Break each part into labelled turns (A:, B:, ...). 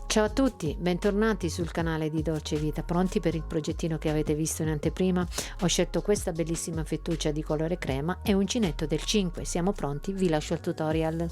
A: Ciao a tutti, bentornati sul canale di Dolce Vita. Pronti per il progettino che avete visto in anteprima? Ho scelto questa bellissima fettuccia di colore crema e uncinetto del 5. Siamo pronti? Vi lascio al tutorial.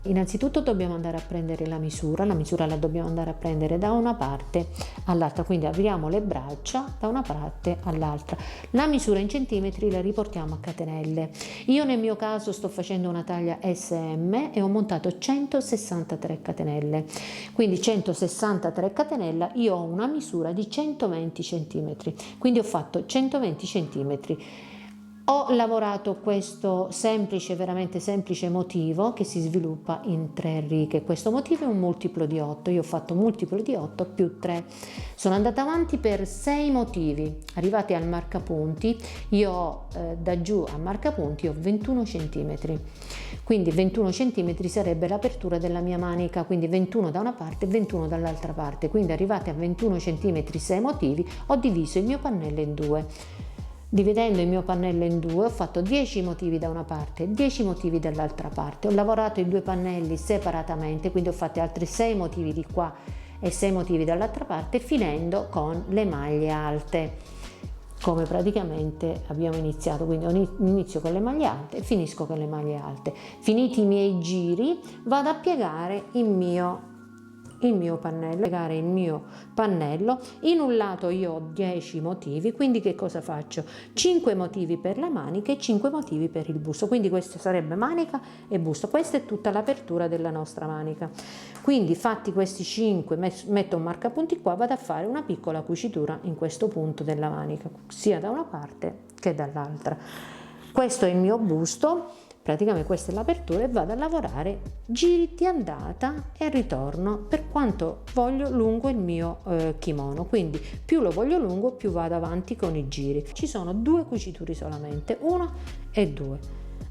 A: Innanzitutto dobbiamo andare a prendere la misura la dobbiamo andare a prendere da una parte all'altra, quindi apriamo le braccia da una parte all'altra. La misura in centimetri la riportiamo a catenelle. Io nel mio caso sto facendo una taglia SM e ho montato 163 catenelle, quindi 163 catenella, io ho una misura di 120 centimetri, quindi ho fatto 120 centimetri. Ho lavorato questo semplice, veramente semplice motivo che si sviluppa in 3 righe. Questo motivo è un multiplo di 8, io ho fatto multiplo di 8 più 3. Sono andata avanti per 6 motivi. Arrivati al marcapunti, io ho da giù a marcapunti ho 21 centimetri. Quindi 21 centimetri sarebbe l'apertura della mia manica, quindi 21 da una parte e 21 dall'altra parte. Quindi arrivati a 21 centimetri 6 motivi, ho diviso il mio pannello in 2. Dividendo il mio pannello in 2 ho fatto 10 motivi da una parte e 10 motivi dall'altra parte. Ho lavorato i 2 pannelli separatamente, quindi ho fatto altri 6 motivi di qua e 6 motivi dall'altra parte, finendo con le maglie alte, come praticamente abbiamo iniziato. Quindi inizio con le maglie alte e finisco con le maglie alte. Finiti i miei giri vado a piegare il mio pannello. In un lato io ho 10 motivi, quindi che cosa faccio? 5 motivi per la manica e 5 motivi per il busto, quindi questo sarebbe manica e busto. Questa è tutta l'apertura della nostra manica. Quindi fatti questi 5, metto un marcapunti qua, vado a fare una piccola cucitura in questo punto della manica, sia da una parte che dall'altra. Questo è il mio busto. Praticamente questa è l'apertura e vado a lavorare giri di andata e ritorno per quanto voglio lungo il mio kimono, quindi più lo voglio lungo più vado avanti con i giri. Ci sono 2 cuciture solamente, 1 e 2,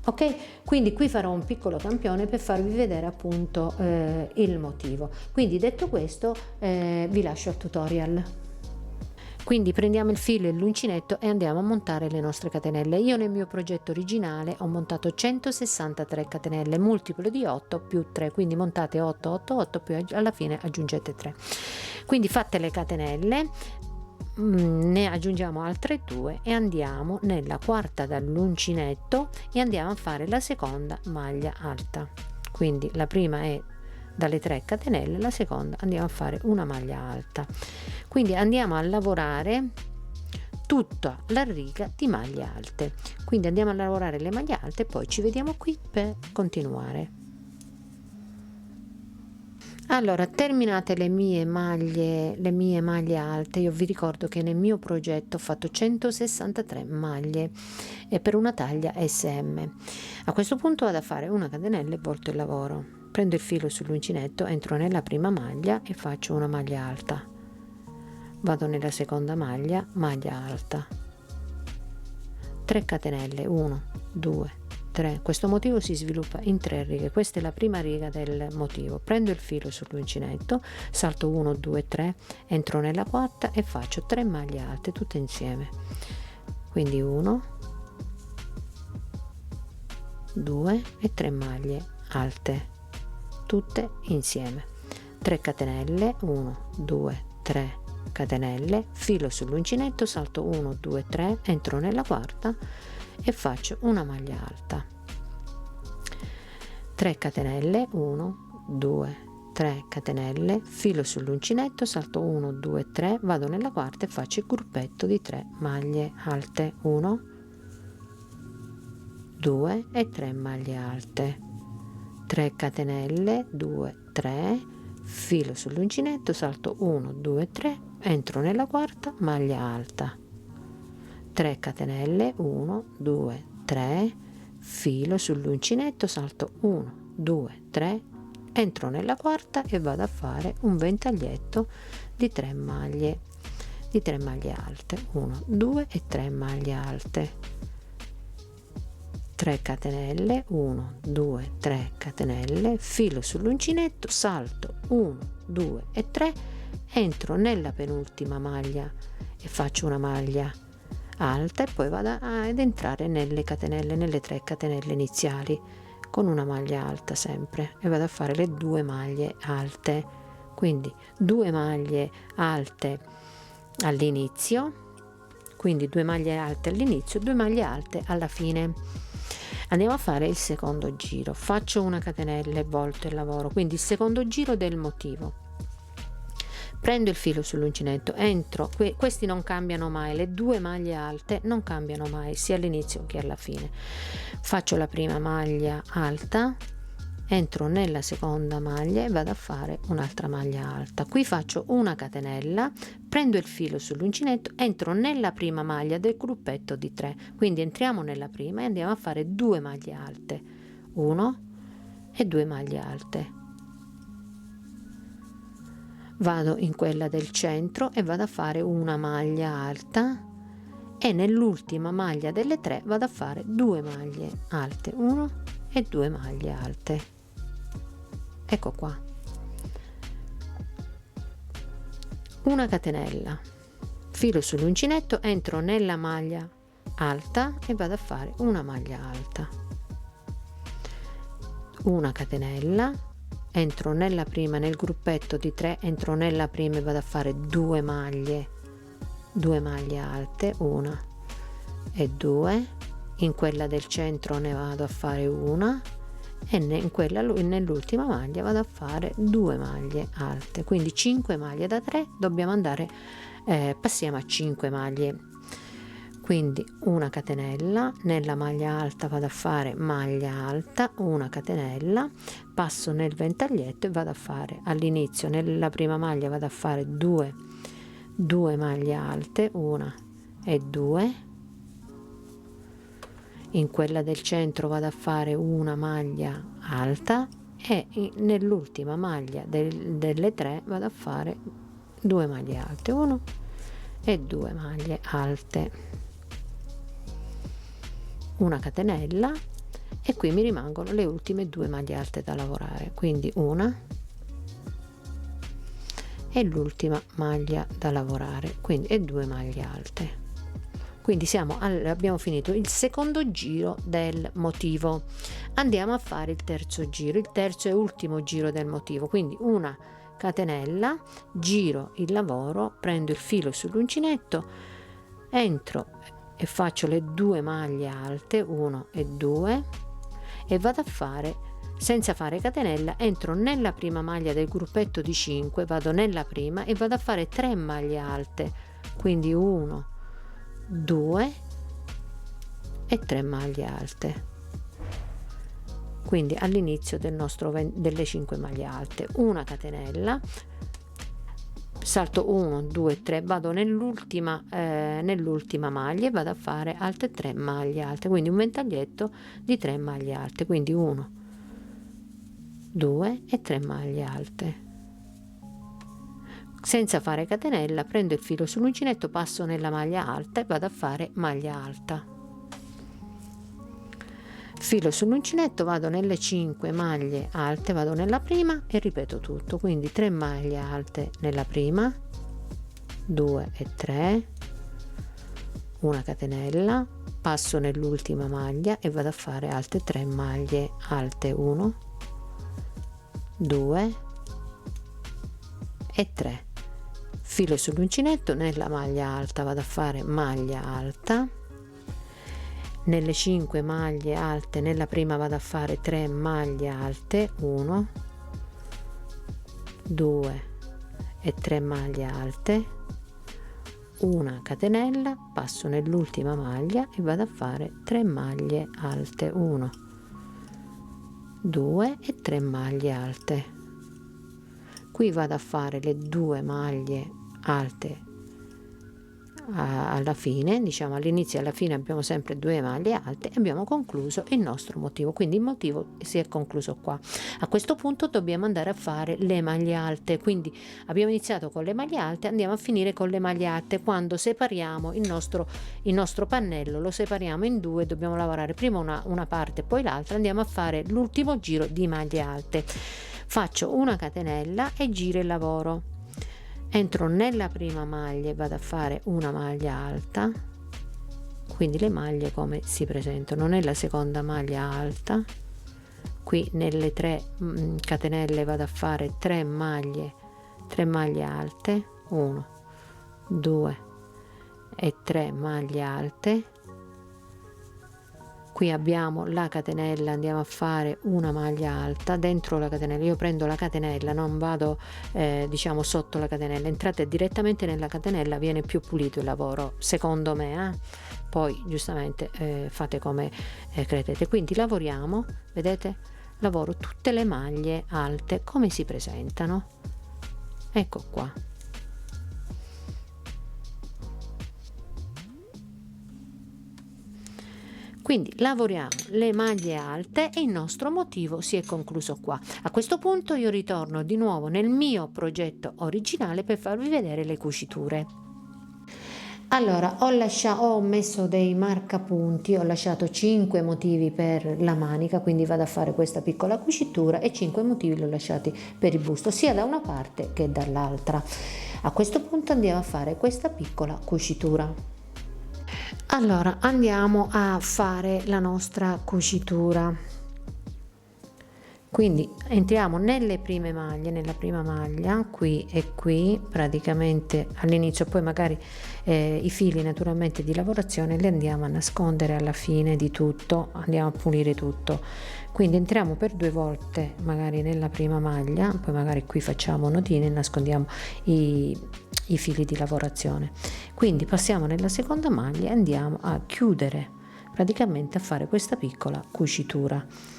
A: ok? Quindi qui farò un piccolo campione per farvi vedere appunto il motivo. Quindi detto questo vi lascio al tutorial. Quindi prendiamo il filo e l'uncinetto e andiamo a montare le nostre catenelle. Io nel mio progetto originale ho montato 163 catenelle, multiplo di 8 più 3, quindi montate 8, 8, 8, più alla fine aggiungete 3. Quindi fatte le catenelle, ne aggiungiamo altre 2 e andiamo nella quarta dall'uncinetto e andiamo a fare la seconda maglia alta. Quindi la prima è dalle 3 catenelle, la seconda andiamo a fare una maglia alta, quindi andiamo a lavorare tutta la riga di maglie alte. Quindi andiamo a lavorare le maglie alte e poi ci vediamo qui per continuare. Allora, terminate le mie maglie alte, io vi ricordo che nel mio progetto ho fatto 163 maglie e per una taglia SM. A questo punto vado a fare una catenella e volto il lavoro. Prendo il filo sull'uncinetto, entro nella prima maglia e faccio una maglia alta. Vado nella seconda maglia alta. 3 catenelle, 1, 2, 3. Questo motivo si sviluppa in 3 righe. Questa è la prima riga del motivo. Prendo il filo sull'uncinetto, salto 1, 2, 3, entro nella quarta e faccio 3 maglie alte tutte insieme. Quindi 1, 2 e 3 maglie alte tutte insieme. 3 catenelle, 1, 2, 3 catenelle, filo sull'uncinetto, salto 1, 2, 3, entro nella quarta e faccio una maglia alta. 3 catenelle, 1, 2 3 catenelle, filo sull'uncinetto, salto 1 2 3, vado nella quarta e faccio il gruppetto di 3 maglie alte, 1 2 e 3 maglie alte, 3 catenelle, 2 3, filo sull'uncinetto, salto 1 2 3, entro nella quarta, maglia alta, 3 catenelle, 1 2 3, filo sull'uncinetto, salto 1 2 3, entro nella quarta e vado a fare un ventaglietto di 3 maglie alte, 1 2 e 3 maglie alte, 3 catenelle, 1 2 3 catenelle, filo sull'uncinetto, salto 1 2 e 3, entro nella penultima maglia e faccio una maglia alta e poi vado ad entrare nelle catenelle, nelle 3 catenelle iniziali con una maglia alta sempre, e vado a fare le 2 maglie alte, quindi 2 maglie alte all'inizio, quindi 2 maglie alte all'inizio, 2 maglie alte alla fine. Andiamo a fare il secondo giro, faccio una catenella e volto il lavoro, quindi il secondo giro del motivo. Prendo il filo sull'uncinetto, entro, questi non cambiano mai, le 2 maglie alte non cambiano mai sia all'inizio che alla fine. Faccio la prima maglia alta, entro nella seconda maglia e vado a fare un'altra maglia alta. Qui faccio una catenella, prendo il filo sull'uncinetto, entro nella prima maglia del gruppetto di 3, quindi entriamo nella prima e andiamo a fare 2 maglie alte, 1 e 2 maglie alte. Vado in quella del centro e vado a fare una maglia alta e nell'ultima maglia delle 3 vado a fare 2 maglie alte, 1 e 2 maglie alte. Ecco qua, una catenella, filo sull'uncinetto, entro nella maglia alta e vado a fare una maglia alta, una catenella, entro nella prima, nel gruppetto di 3 entro nella prima e vado a fare 2 maglie alte, 1 e 2, in quella del centro ne vado a fare una e in quella, nell'ultima maglia vado a fare 2 maglie alte, quindi 5 maglie da 3, dobbiamo andare, passiamo a 5 maglie, quindi una catenella, nella maglia alta vado a fare maglia alta, una catenella, passo nel ventaglietto e vado a fare all'inizio, nella prima maglia vado a fare 2 maglie alte, 1 e 2, in quella del centro vado a fare una maglia alta e nell'ultima maglia delle 3 vado a fare 2 maglie alte, 1 e 2 maglie alte, una catenella, e qui mi rimangono le ultime 2 maglie alte da lavorare, quindi una e l'ultima maglia da lavorare, quindi e 2 maglie alte. Quindi abbiamo finito il secondo giro del motivo. Andiamo a fare il terzo giro, il terzo e ultimo giro del motivo, quindi una catenella, giro il lavoro, prendo il filo sull'uncinetto, entro e faccio le 2 maglie alte, 1 e 2, e vado a fare, senza fare catenella, entro nella prima maglia del gruppetto di 5, vado nella prima e vado a fare 3 maglie alte, quindi 1 2 e 3 maglie alte, quindi all'inizio del nostro delle 5 maglie alte, una catenella, salto 1 2 3, vado nell'ultima maglia e vado a fare altre 3 maglie alte, quindi un ventaglietto di 3 maglie alte, quindi 1 2 e 3 maglie alte, senza fare catenella, prendo il filo sull'uncinetto, passo nella maglia alta e vado a fare maglia alta, filo sull'uncinetto, vado nelle 5 maglie alte, vado nella prima e ripeto tutto, quindi 3 maglie alte nella prima, 2 e 3, una catenella, passo nell'ultima maglia e vado a fare altre 3 maglie alte, 1 2 e 3, filo sull'uncinetto, nella maglia alta vado a fare maglia alta, nelle 5 maglie alte nella prima vado a fare 3 maglie alte, 1 2 e 3 maglie alte, una catenella, passo nell'ultima maglia e vado a fare 3 maglie alte, 1 2 e 3 maglie alte. Qui vado a fare le 2 maglie alte alla fine, diciamo all'inizio e alla fine abbiamo sempre 2 maglie alte e abbiamo concluso il nostro motivo. Quindi il motivo si è concluso qua. A questo punto dobbiamo andare a fare le maglie alte, quindi abbiamo iniziato con le maglie alte, andiamo a finire con le maglie alte. Quando separiamo il nostro pannello, lo separiamo in due, dobbiamo lavorare prima una parte poi l'altra, andiamo a fare l'ultimo giro di maglie alte. Faccio una catenella e giro il lavoro, entro nella prima maglia e vado a fare una maglia alta, quindi le maglie come si presentano. Nella seconda maglia alta, qui nelle 3 catenelle vado a fare 3 maglie alte, 1 2 e 3 maglie alte. Qui abbiamo la catenella, andiamo a fare una maglia alta dentro la catenella. Io prendo la catenella, non vado diciamo sotto la catenella, entrate direttamente nella catenella, viene più pulito il lavoro secondo me, poi giustamente fate come credete. Quindi lavoriamo, vedete, lavoro tutte le maglie alte come si presentano, ecco qua. Quindi lavoriamo le maglie alte e il nostro motivo si è concluso qua. A questo punto io ritorno di nuovo nel mio progetto originale per farvi vedere le cuciture. Allora ho messo dei marcapunti, ho lasciato 5 motivi per la manica, quindi vado a fare questa piccola cucitura e 5 motivi li ho lasciati per il busto, sia da una parte che dall'altra. A questo punto andiamo a fare questa piccola cucitura. Allora andiamo a fare la nostra cucitura, quindi entriamo nelle prime maglie, nella prima maglia qui e qui praticamente all'inizio, poi magari i fili naturalmente di lavorazione li andiamo a nascondere alla fine di tutto, andiamo a pulire tutto. Quindi entriamo per 2 volte magari nella prima maglia, poi magari qui facciamo nodine e nascondiamo i fili di lavorazione. Quindi passiamo nella seconda maglia e andiamo a chiudere, praticamente a fare questa piccola cucitura.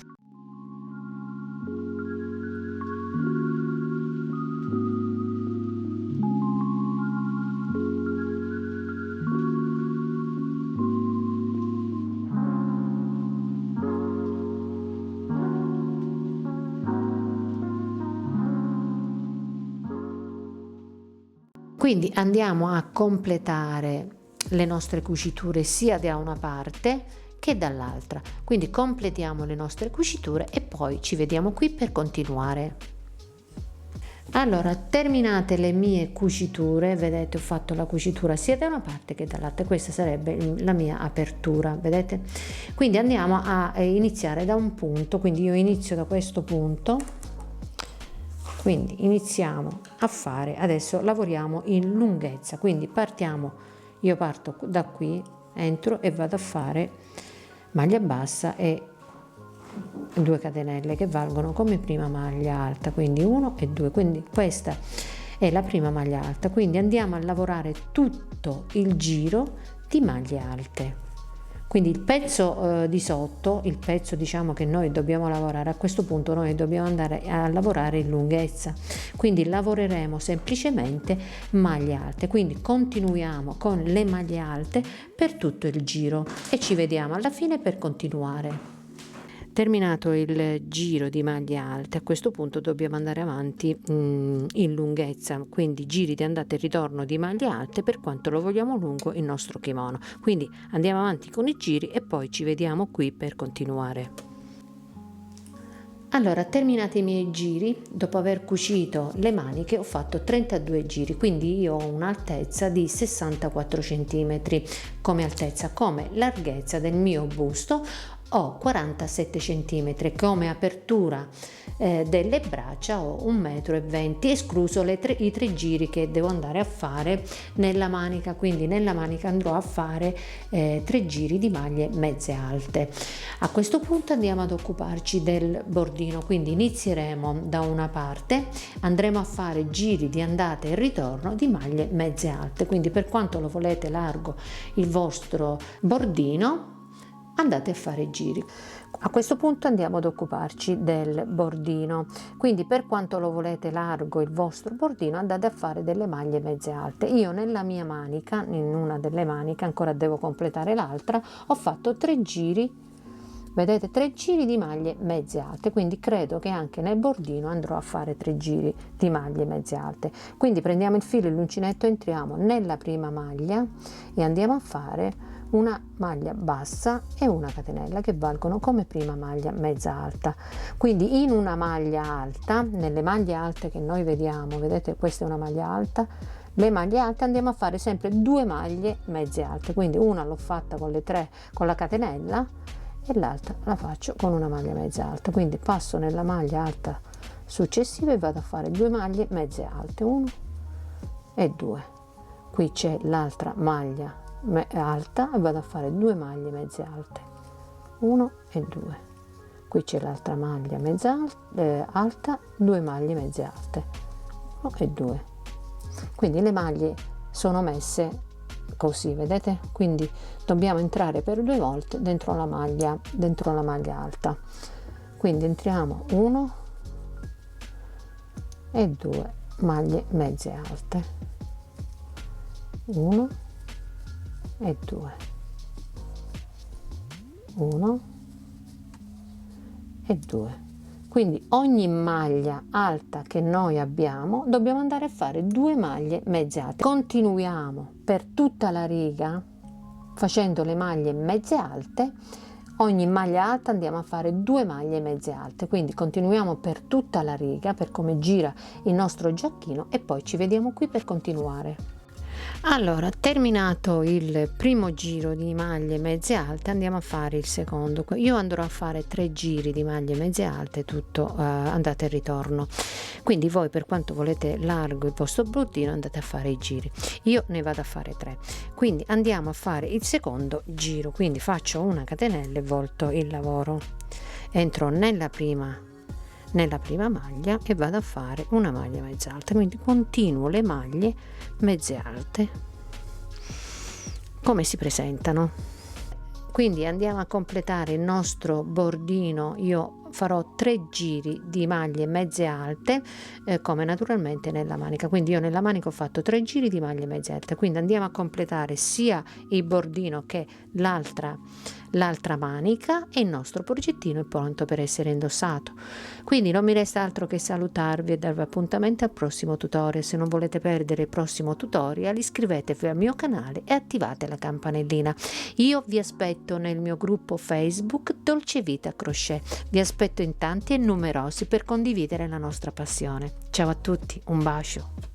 A: Quindi andiamo a completare le nostre cuciture sia da una parte che dall'altra. Quindi completiamo le nostre cuciture e poi ci vediamo qui per continuare. Allora, terminate le mie cuciture, vedete ho fatto la cucitura sia da una parte che dall'altra, questa sarebbe la mia apertura, vedete? Quindi andiamo a iniziare da un punto, quindi io inizio da questo punto. Quindi iniziamo a fare, adesso lavoriamo in lunghezza, quindi io parto da qui, entro e vado a fare maglia bassa e 2 catenelle che valgono come prima maglia alta, quindi 1 e 2, quindi questa è la prima maglia alta, quindi andiamo a lavorare tutto il giro di maglie alte. Quindi il pezzo di sotto, il pezzo diciamo che noi dobbiamo lavorare, a questo punto noi dobbiamo andare a lavorare in lunghezza, quindi lavoreremo semplicemente maglie alte, quindi continuiamo con le maglie alte per tutto il giro e ci vediamo alla fine per continuare. Terminato il giro di maglie alte, a questo punto dobbiamo andare avanti in lunghezza, quindi giri di andata e ritorno di maglie alte per quanto lo vogliamo lungo il nostro kimono. Quindi andiamo avanti con i giri e poi ci vediamo qui per continuare. Allora, terminati i miei giri, dopo aver cucito le maniche ho fatto 32 giri, quindi io ho un'altezza di 64 cm come altezza, come larghezza del mio busto ho 47 cm, come apertura delle braccia ho 1,20 m, escluso i 3 giri che devo andare a fare nella manica, quindi nella manica andrò a fare 3 giri di maglie mezze alte. A questo punto andiamo ad occuparci del bordino, quindi inizieremo da una parte, andremo a fare giri di andata e ritorno di maglie mezze alte, quindi per quanto lo volete largo il vostro bordino, andate a fare giri. A questo punto andiamo ad occuparci del bordino, quindi per quanto lo volete largo il vostro bordino, andate a fare delle maglie mezze alte. Io nella mia manica, in una delle maniche, ancora devo completare l'altra, ho fatto 3 giri, vedete, 3 giri di maglie mezze alte, quindi credo che anche nel bordino andrò a fare 3 giri di maglie mezze alte. Quindi prendiamo il filo e l'uncinetto, entriamo nella prima maglia e andiamo a fare una maglia bassa e una catenella che valgono come prima maglia mezza alta. Quindi in una maglia alta, nelle maglie alte che noi vediamo, vedete, questa è una maglia alta, le maglie alte andiamo a fare sempre 2 maglie mezze alte, quindi una l'ho fatta con le 3 con la catenella e l'altra la faccio con una maglia mezza alta, quindi passo nella maglia alta successiva e vado a fare 2 maglie mezze alte, 1 e 2. Qui c'è l'altra maglia alta e vado a fare 2 maglie mezze alte, 1 e 2. Qui c'è l'altra maglia mezza alta, 2 maglie mezze alte, 1 e 2. Quindi le maglie sono messe così, vedete, quindi dobbiamo entrare per 2 volte dentro la maglia alta, quindi entriamo 1 e 2 maglie mezze alte, 1 e 2, 1 e 2. Quindi ogni maglia alta che noi abbiamo dobbiamo andare a fare 2 maglie mezze alte. Continuiamo per tutta la riga facendo le maglie mezze alte. Ogni maglia alta andiamo a fare 2 maglie mezze alte, quindi continuiamo per tutta la riga, per come gira il nostro giacchino, e poi ci vediamo qui per continuare. Allora, terminato il primo giro di maglie mezze alte, andiamo a fare il secondo. Io andrò a fare 3 giri di maglie mezze alte, tutto andata e ritorno. Quindi voi, per quanto volete largo il vostro bordino, andate a fare i giri. Io ne vado a fare 3. Quindi andiamo a fare il secondo giro, quindi faccio una catenella e volto il lavoro. Entro nella prima maglia e vado a fare una maglia mezza alta, quindi continuo le maglie mezze alte come si presentano. Quindi andiamo a completare il nostro bordino. Io farò 3 giri di maglie mezze alte come naturalmente nella manica, quindi io nella manica ho fatto 3 giri di maglie mezze alte, quindi andiamo a completare sia il bordino che l'altra manica e il nostro progettino è pronto per essere indossato. Quindi non mi resta altro che salutarvi e darvi appuntamento al prossimo tutorial. Se non volete perdere il prossimo tutorial, iscrivetevi al mio canale e attivate la campanellina. Io vi aspetto nel mio gruppo Facebook Dolce Vita Crochet, vi aspetto in tanti e numerosi per condividere la nostra passione. Ciao a tutti, un bacio.